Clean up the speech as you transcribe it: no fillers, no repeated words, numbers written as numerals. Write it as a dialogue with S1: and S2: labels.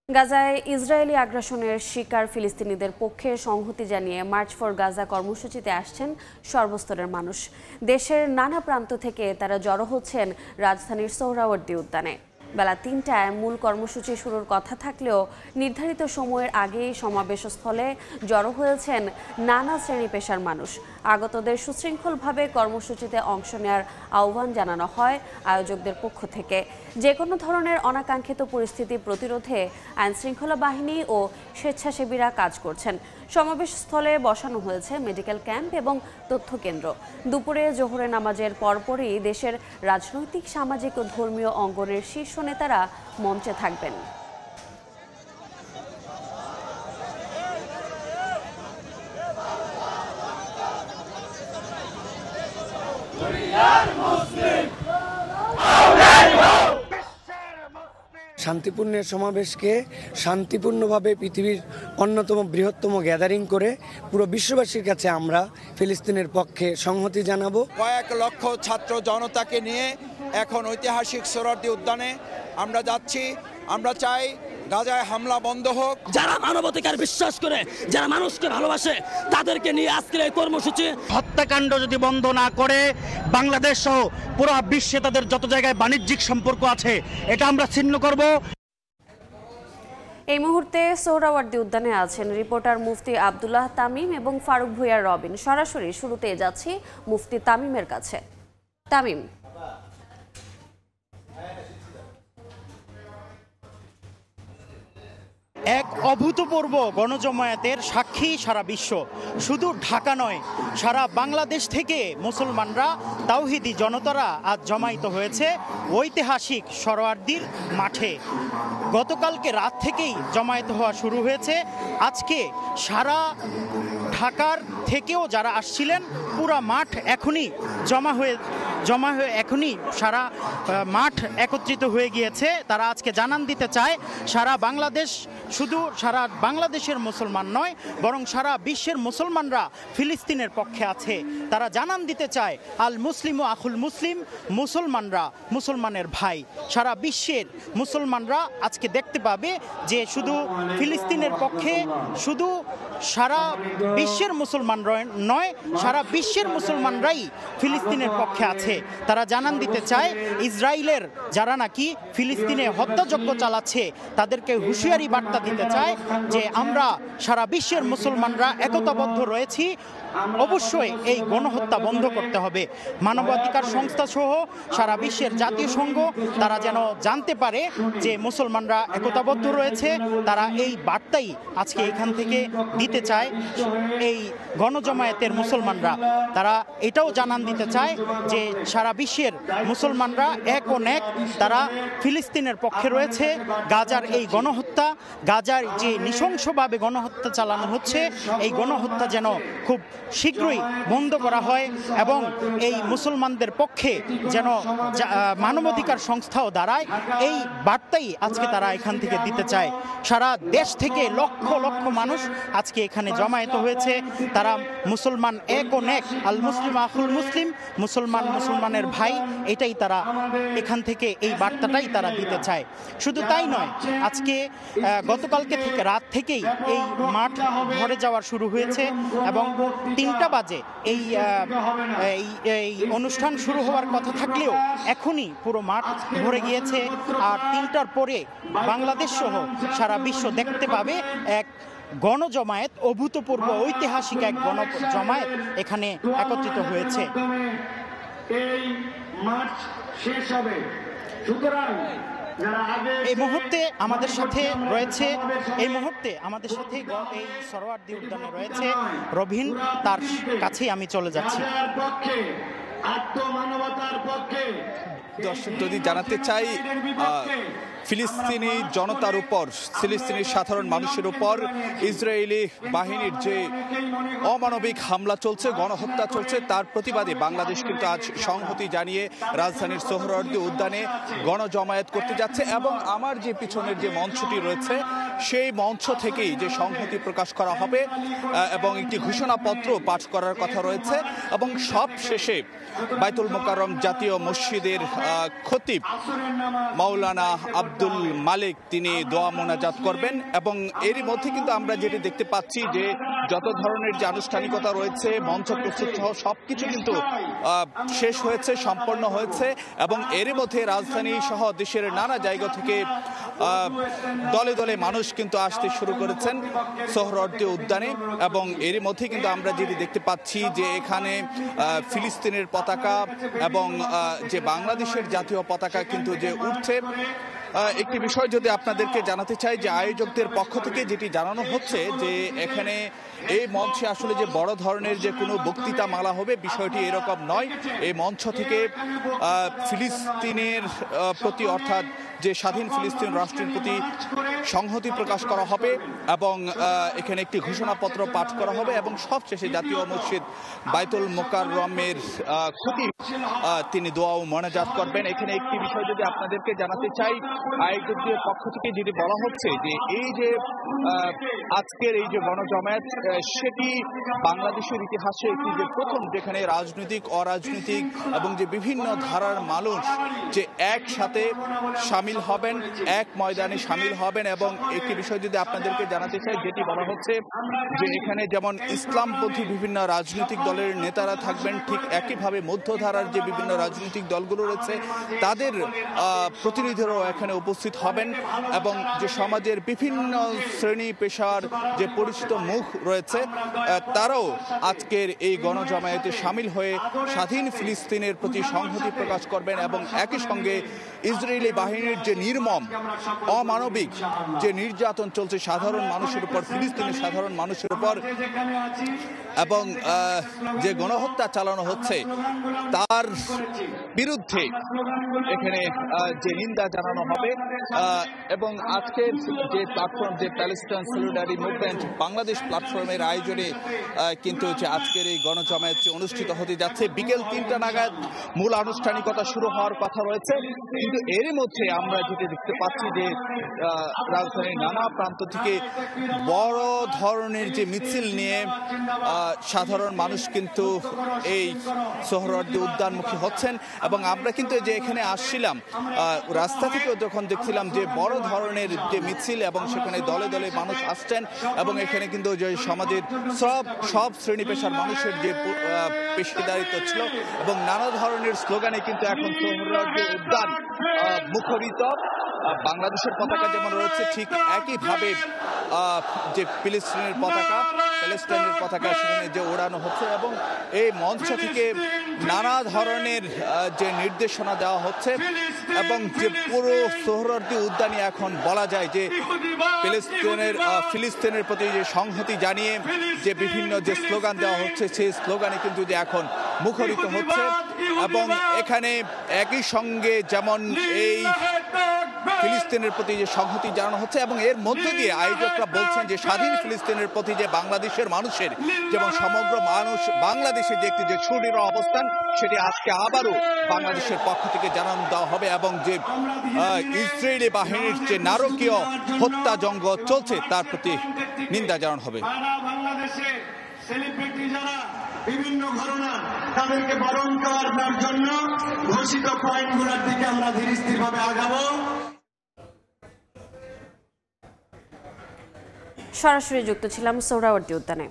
S1: গাজায় ইসরায়েলি আগ্রাসনের শিকার ফিলিস্তিনিদের পক্ষে সংহতি জানিয়ে মার্চ ফর গাজা কর্মসূচিতে আসছেন সর্বস্তরের মানুষ। দেশের নানা প্রান্ত থেকে তারা জড়ো হচ্ছেন রাজধানীর সোহরাওয়ার্দী উদ্যানে। বেলা ৩টায় মূল কর্মসূচি শুরুর কথা থাকলেও নির্ধারিত সময়ের আগেই সমাবেশস্থলে জড়ো হয়েছেন নানা শ্রেণী পেশার মানুষ। আগতদের সুশৃঙ্খলভাবে কর্মসূচিতে অংশ নেওয়ার আহ্বান জানানো হয় আয়োজকদের পক্ষ থেকে। যে কোনো ধরনের অনাকাঙ্ক্ষিত পরিস্থিতি প্রতিরোধে আইনশৃঙ্খলা বাহিনী ও স্বেচ্ছাসেবীরা কাজ করছেন। সমাবেশস্থলে বসানো হয়েছে মেডিকেল ক্যাম্প এবং তথ্য কেন্দ্র। দুপুরে জোহরের নামাজের পরপরই দেশের রাজনৈতিক, সামাজিক ও ধর্মীয় অঙ্গনের শীর্ষ নেতারা মঞ্চে থাকবেন।
S2: শান্তিপূর্ণের সমাবেশকে শান্তিপূর্ণভাবে পৃথিবীর অন্যতম বৃহত্তম গ্যাদারিং করে পুরো বিশ্ববাসীর কাছে আমরা ফিলিস্তিনের পক্ষে সংহতি জানাবো।
S3: কয়েক লক্ষ ছাত্র জনতাকে নিয়ে এখন ঐতিহাসিক সোহরাওয়ার্দী উদ্যানে আমরা যাচ্ছি। আমরা চাই গাজায় হামলা বন্ধ হোক।
S4: যারা মানবাধিকার বিশ্বাস করে, যারা মানুষকে ভালোবাসে, তাদেরকে নিয়ে আজকের এই কর্মসূচি।
S5: হত্যাকাণ্ড যদি বন্ধ না করে বাংলাদেশ সহ পুরো বিশ্বে তাদের যত জায়গায় বাণিজ্যিক সম্পর্ক আছে এটা আমরা ছিন্ন করব।
S1: এই মুহূর্তে সোহরাওয়ার্দী উদ্যানে আছেন রিপোর্টার মুফতি আব্দুল্লাহ তামিম এবং ফারুক ভুঁইয়া রবিন। সরাসরি শুরুতে যাচ্ছি মুফতি তামিমের কাছে। তামিম,
S5: এক অভূতপূর্ব গণজমায়েতের সাক্ষী সারা বিশ্ব, শুধু ঢাকা নয়, সারা বাংলাদেশ থেকে মুসলমানরা, তাওহিদি জনতারা আজ জমায়েত হয়েছে ঐতিহাসিক সোহরাওয়ার্দীর মাঠে। গতকালকে রাত থেকেই জমায়েত হওয়া শুরু হয়েছে। আজকে সারা ঢাকার থেকেও যারা আসছিলেন পুরা মাঠ এখনই জমা হয়ে এখনই সারা মাঠ একত্রিত হয়ে গিয়েছে। তারা আজকে জানান দিতে চায় সারা বাংলাদেশ, শুধু সারা বাংলাদেশের মুসলমান নয় বরং সারা বিশ্বের মুসলমানরা ফিলিস্তিনের পক্ষে আছে। তারা জানান দিতে চায় আল মুসলিম ও আখুল মুসলিম, মুসলমানরা মুসলমানের ভাই। সারা বিশ্বের মুসলমানরা আজকে দেখতে পাবে যে শুধু ফিলিস্তিনের পক্ষে, শুধু সারা বিশ্বের মুসলমান নয়, সারা বিশ্বের মুসলমানরাই ফিলিস্তিনের পক্ষে আছে। তারা জানান দিতে চায় ইসরায়েলের যারা নাকি ফিলিস্তিনে হত্যাযজ্ঞ চালাচ্ছে তাদেরকে হুঁশিয়ারি বার্তা দিতে চায় যে আমরা সারা বিশ্বের মুসলমানরা একতাবদ্ধ রয়েছি, অবশ্যই এই গণহত্যা বন্ধ করতে হবে। মানবাধিকার সংস্থা সহ সারা বিশ্বের জাতীয় সংঘ তারা যেন জানতে পারে যে মুসলমানরা একতাবদ্ধ রয়েছে। তারা এই বার্তাই আজকে এখান থেকে দিতে চায় এই গণজমায়েতের মুসলমানরা। তারা এটাও জানান দিতে চায় যে সারা বিশ্বের মুসলমানরা এক ও এক, তারা ফিলিস্তিনের পক্ষে রয়েছে। গাজার এই গণহত্যা, গাজার যে নৃশংসভাবে গণহত্যা চালানো হচ্ছে, এই গণহত্যা যেন খুব শীঘ্রই বন্ধ করা হয় এবং এই মুসলমানদের পক্ষে যেন মানবাধিকার সংস্থাও দাঁড়ায়, এই বার্তাই আজকে তারা এখান থেকে দিতে চায়। সারা দেশ থেকে লক্ষ লক্ষ মানুষ আজকে এখানে জমায়েত হয়েছে। তারা মুসলমান এক ও এক, আল মুসলিম আখুল মুসলিম, মুসলমান মুসলমানের ভাই, এটাই তারা এখান থেকে এই বার্তাটাই তারা দিতে চায়। শুধু তাই নয়, আজকে গতকালকে থেকে রাত থেকেই এই মাঠ ভরে যাওয়া শুরু হয়েছে এবং ৩টা বাজে এই অনুষ্ঠান শুরু হওয়ার কথা থাকলেও এখনই পুরো মাঠ ভরে গিয়েছে। আর ৩টার পরে বাংলাদেশ সহ সারা বিশ্ব দেখতে পাবে এক গণজমায়েত, অভূতপূর্ব ঐতিহাসিক এক গণজমায়েত এখানে একত্রিত হয়েছে। এই মুহূর্তে আমাদের সাথে রয়েছে, এই সোহরাওয়ার্দী উদ্যানে রয়েছে রবিন, তার কাছেই আমি চলে যাচ্ছি।
S3: দর্শক, যদি জানাতে চাই ফিলিস্তিনি জনতার উপর, ফিলিস্তিনি সাধারণ মানুষের উপর ইসরায়েলি বাহিনীর যে অমানবিক হামলা চলছে, গণহত্যা চলছে, তার প্রতিবাদে বাংলাদেশ কিন্তু আজ সংহতি জানিয়ে রাজধানীর সোহরাওয়ার্দী উদ্যানে গণজমায়েত করতে যাচ্ছে। এবং আমার যে পিছনের যে মঞ্চটি রয়েছে সেই মঞ্চ থেকেই যে সংহতি প্রকাশ করা হবে এবং একটি ঘোষণাপত্র পাঠ করার কথা রয়েছে এবং সব শেষে বাইতুল মোকাররম জাতীয় মসজিদের খতিব মাওলানা আব্দুল মালিক তিনি দোয়া মোনাজাত করবেন এবং এরই মধ্যে কিন্তু আমরা যেটি দেখতে পাচ্ছি যে যত ধরনের যে আনুষ্ঠানিকতা রয়েছে মঞ্চ প্রস্তুত সহ সবকিছু কিন্তু শেষ হয়েছে, সম্পন্ন হয়েছে এবং এরই মধ্যে রাজধানী সহ দেশের নানা জায়গা থেকে দলে দলে মানুষ কিন্তু আসতে শুরু করেছেন সোহরাওয়ার্দী উদ্যানে এবং এরই মধ্যে কিন্তু আমরা যেটি দেখতে পাচ্ছি যে এখানে ফিলিস্তিনের পতাকা এবং যে বাংলাদেশের জাতীয় পতাকা কিন্তু যে উঠছে। একটি বিষয় যদি আপনাদেরকে জানাতে চাই যে আয়োজকদের পক্ষ থেকে যেটি জানানো হচ্ছে যে এখানে এই মঞ্চে আসলে যে বড় ধরনের যে কোনো বক্তৃতা মালা হবে বিষয়টি এরকম নয়। এই মঞ্চ থেকে ফিলিস্তিনের প্রতি অর্থাৎ যে স্বাধীন ফিলিস্তিন রাষ্ট্রের প্রতি সংহতি প্রকাশ করা হবে এবং এখানে একটি ঘোষণাপত্র পাঠ করা হবে এবং সবশেষে জাতীয় মসজিদ বাইতুল মোকাররমের খতিব তিনি দোয়া ও মোনাজাত করবেন। এখানে একটি বিষয় যদি আপনাদেরকে জানাতে চাই আয়োজকদের পক্ষ থেকে যেটি বলা হচ্ছে যে এই যে আজকের এই যে গণজমায়েত সেটি বাংলাদেশের ইতিহাসে একটি যে প্রথম যেখানে রাজনৈতিক অরাজনৈতিক এবং যে বিভিন্ন ধারার মানুষ যে একসাথে সামিল হবেন, এক ময়দানে সামিল হবেন এবং একটি বিষয় যদি আপনাদেরকে জানাতে চাই যেটি বলা হচ্ছে যে এখানে যেমন ইসলামপন্থী বিভিন্ন রাজনৈতিক দলের নেতারা থাকবেন ঠিক একইভাবে মধ্যধারার যে বিভিন্ন রাজনৈতিক দলগুলো রয়েছে তাদের প্রতিনিধিরাও এখানে উপস্থিত হবেন এবং যে সমাজের বিভিন্ন শ্রেণী পেশার যে পরিচিত মুখ রয়েছে তারাও আজকের এই গণজমায়েতে সামিল হয়ে স্বাধীন ফিলিস্তিনের প্রতি সংহতি প্রকাশ করবেন এবং একই সঙ্গে ইসরায়েলি বাহিনীর যে নির্মম অমানবিক যে নির্যাতন চলছে সাধারণ মানুষের উপর, ফিলিস্তিনের সাধারণ মানুষের উপর এবং যে গণহত্যা চালানো হচ্ছে তার বিরুদ্ধে এখানে যে নিন্দা জানানো হবে এবং আজকের যে প্ল্যাটফর্ম যে প্যালেস্টাইন সলিডারি মুভমেন্ট বাংলাদেশ প্ল্যাটফর্মের আয়োজনে কিন্তু যে আজকের এই গণজমায়েত অনুষ্ঠিত হতে যাচ্ছে। বিকেল 3টা নাগাদ মূল আনুষ্ঠানিকতা শুরু হওয়ার কথা রয়েছে কিন্তু এরই মধ্যে আমরা যেটা দেখতে পাচ্ছি যে রাজধানীর নানা প্রান্ত থেকে বড় ধরনের যে মিছিল নিয়ে সাধারণ মানুষ কিন্তু এই সোহরাওয়ার্দী উদ্যানমুখী হচ্ছেন এবং আমরা কিন্তু যে এখানে আসছিলাম রাস্তা থেকেও যখন দেখছিলাম যে বড় ধরনের যে মিছিল এবং সেখানে দলে দলে মানুষ আসছেন এবং এখানে কিন্তু যে সমাজের সব শ্রেণী পেশার মানুষের যে পেশিদারিত্ব ছিল এবং নানা ধরনের স্লোগানে কিন্তু এখন সোহরাওয়ার্দী উদ্যান মুখরিত। বাংলাদেশের পতাকা যেমন রয়েছে ঠিক একইভাবে যে ফিলিস্তিনের পতাকা প্যালেস্টাইনের পতাকা সেখানে যে ওড়ানো হচ্ছে এবং এই মঞ্চ থেকে নানা ধরনের যে নির্দেশনা দেওয়া হচ্ছে এবং যে পুরো সোহরাওয়ার্দী উদ্যানে এখন বলা যায় যে ফিলিস্তিনের প্রতি যে সংহতি জানিয়ে যে বিভিন্ন যে স্লোগান দেওয়া হচ্ছে সেই স্লোগানে কিন্তু যে এখন মুখরিত হচ্ছে এবং এখানে একই সঙ্গে যেমন এই ফিলিস্তিনের প্রতি যে সংহতি জানানো হচ্ছে এবং এর মধ্য দিয়ে আয়োজকরা বলছেন যে স্বাধীন ফিলিস্তিনের প্রতি যে বাংলাদেশের মানুষের যেমন সমগ্র মানুষ বাংলাদেশের যে একটি যে সুদৃঢ় অবস্থান সেটি আজকে আবারও বাংলাদেশের পক্ষ থেকে জানানো দেওয়া হবে এবং যে ইসরায়েলি বাহিনীর যে নারকীয় হত্যাযজ্ঞ চলছে তার প্রতি নিন্দা জানানো হবে।
S6: বিভিন্ন ঘটনা তাদেরকে বরণ করার জন্য ঘোষিত পয়েন্টগুলোর দিকে আমরা ধীরে স্থির ভাবে আগাবো।
S1: সরাসরি যুক্ত ছিলাম সোহরাওয়ার্দী উদ্যানে।